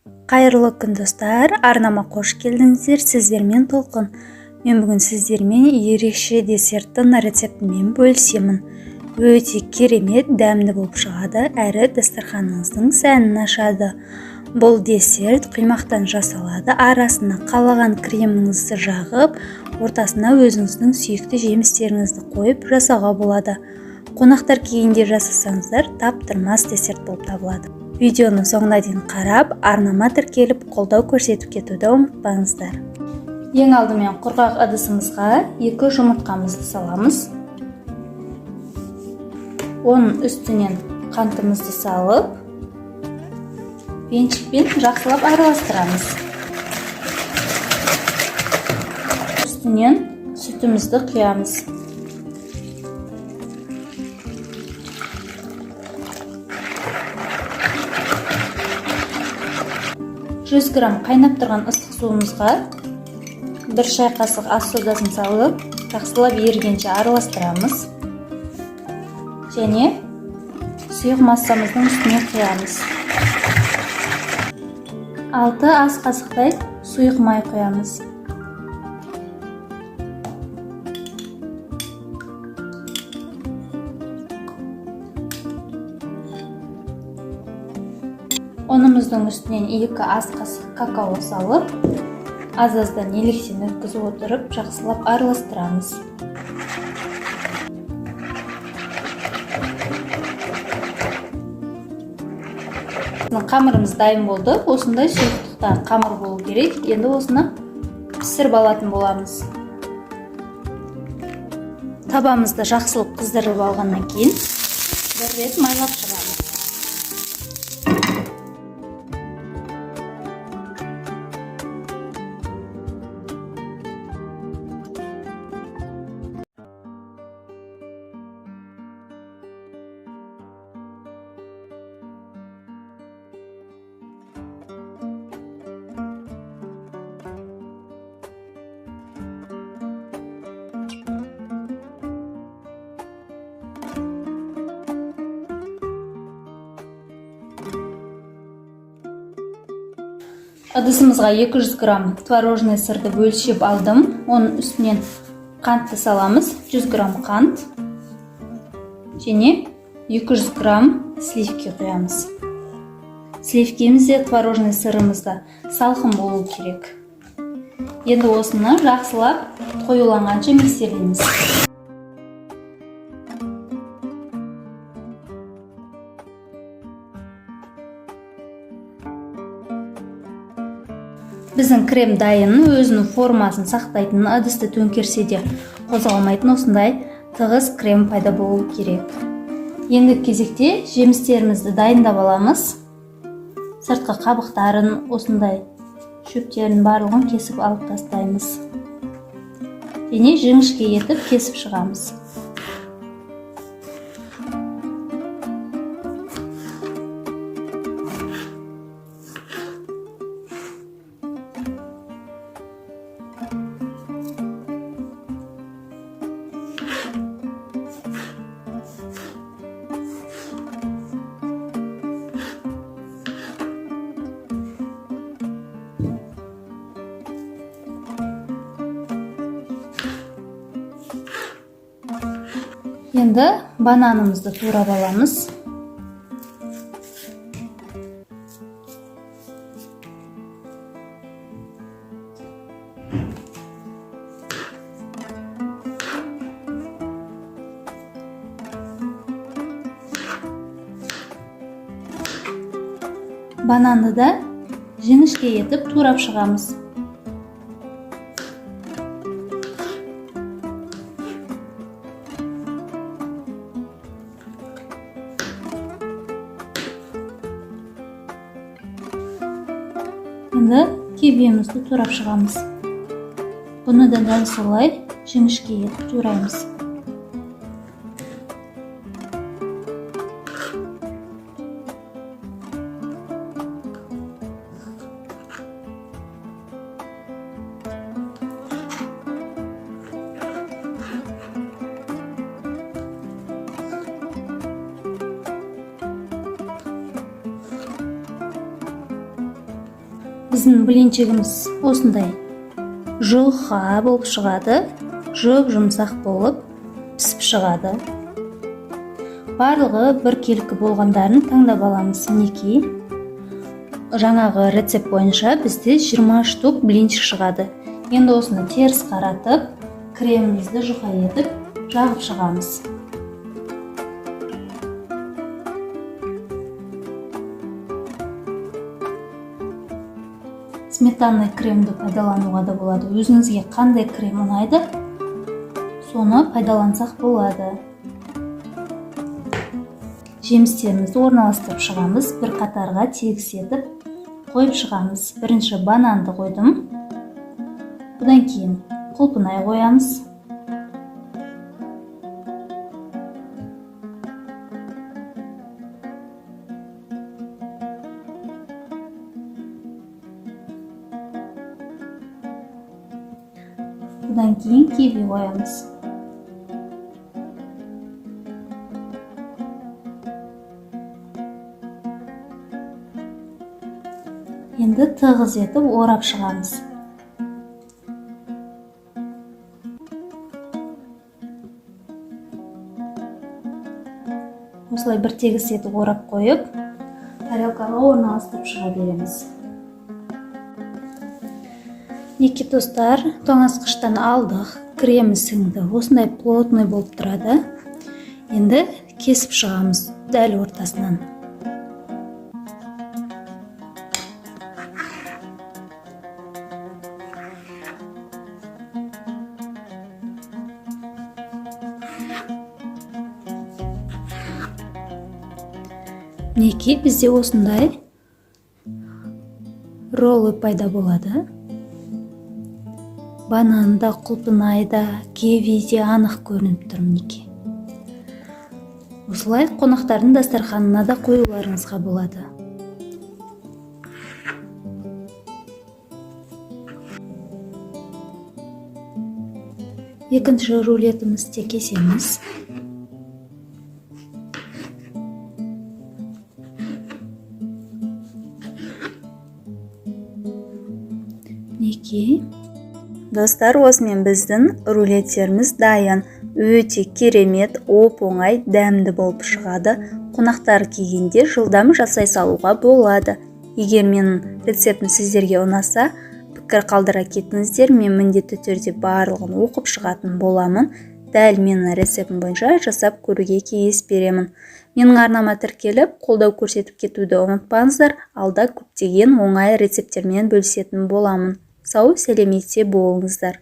Қайырлы күн достар, арнама қош келдіңіздер. Сіздермен Толқын. Мен бүгін сіздермен ерекше десерттің рецептімен бөлісемін. Өте керемет, дәмді болып шығады, әрі дастарханыңыздың сәнін ашады. Бұл десерт құймақтан жасалады. Арасына қалаған креміңізді жағып, ортасына өзіңіздің сүйікті жемістеріңізді қойып жасауға болады. Қонақтар келгенде жасасаңыздар, таптырмас десерт болып табылады. Видеоны соңына дейін қарап, арнама тіркеліп, қолдау көрсетіп кетуді ұмытпаңыздар. Ең алдымен құрғақ ыдысымызға 2 жұмыртқамызды саламыз. Оның үстінен қантымызды салып, венчикпен жақсылап араластырамыз. Үстінен сүтімізді құямыз. Жүз грамм қайнап тұрған ыстық суымызға 1 шай қасық ас содасын салып, жақсылап ерігенше араластырамыз. Және сұйық массамыздың үстіне құямыз. 6 ас қасықтай сұйық май құямыз. Ұнымыздың үстінен 2 ас қасық какао салып, аз-аздан електен өткізіп отырып, жақсылап араластырамыз. Қамырымыз дайын болды. Осындай сұйықтықта қамыр болу керек. Енді осыны пісіріп алатын боламыз. Табамызды жақсылап қыздырып алғаннан кейін бір рет майлап шығамыз. Ыдысымызға 200 грамм творожный сырды бөлшеп алдым. Оның үстінен қантты саламыз. 100 грамм қант және 200 грамм сливки құямыз. Сливкемізде творожный сырымызда салқын болу керек. Енді осыны жақсылап қоюланғанша миксерлейміз. Біздің крем дайын, өзінің формасын сақтайтын, ыдысты төңкерсе де қозғалмайтын осындай тығыз крем пайда болу керек. Енді кезекте жемістерімізді дайындап аламыз. Сыртқы қабықтарын, осындай шөптерін барлығын кесіп алып тастаймыз. Және жіңішке етіп кесіп шығамыз. Енді бананымызды турап аламыз. Бананды да жіңішке етіп турап шығамыз. Енді кивиімізді турап шығамыз. Бұны да дәл солай жіңішке етіп тураймыз. Біздің блинчигіміз осындай жұқа болып шығады, жұмсақ болып пісіп шығады. Барлығы біркелкі болғандарын таңдап аламыз. Мінекей, жаңағы рецепт бойынша бізде 20 штук блинчик шығады. Енді осыны теріс қаратып, кремімізді жұқа етіп жағып шығамыз. Сметанный кремді пайдалануға да болады. Өзіңізге қандай крем ұнайды, соны пайдалансақ болады. Жемістерімізді орналастырып шығамыз. Бір қатарға тегіс етіп қойып шығамыз. Бірінші бананды қойдым. Бұдан кейін құлпынай қоямыз. Бұдан кейін киви қоямыз. Енді тығыз етіп орап шығамыз. Осылай бір тегіс етіп орап қойып, тарелкаға орналастырып шыға береміз. Мінекей достар, тоңазытқыштан алдық, кремі сіңді. Осындай плотный болып тұрады. Енді кесіп шығамыз дәл ортасынан. Мінекей, бізде осындай роллы пайда болады. Бананда, құлпынайда, кивиде анық көрініп тұр. Мінекей. Осылай қонақтардың дастарханына да қоюларыңызға болады. Екінші рулетімізді кесеміз. Мінекей. Достар, осымен біздің рулеттеріміз дайын. Өте керемет, оп-оңай, дәмді болып шығады. Қонақтар келгенде жылдам жасай салуға болады. Егер менің рецептім сіздерге ұнаса, пікір қалдыра кетіңіздер. Мен міндетті түрде барлығын оқып шығатын боламын. Дәл менің рецептім бойынша жасап көруге кеңес беремін. Менің арнама тіркеліп, қолдау көрсетіп кетуді ұмытпаңыздар. Алда көптеген оңай рецепттермен бөлісетін боламын. Сау, сәлеметте болыңыздар.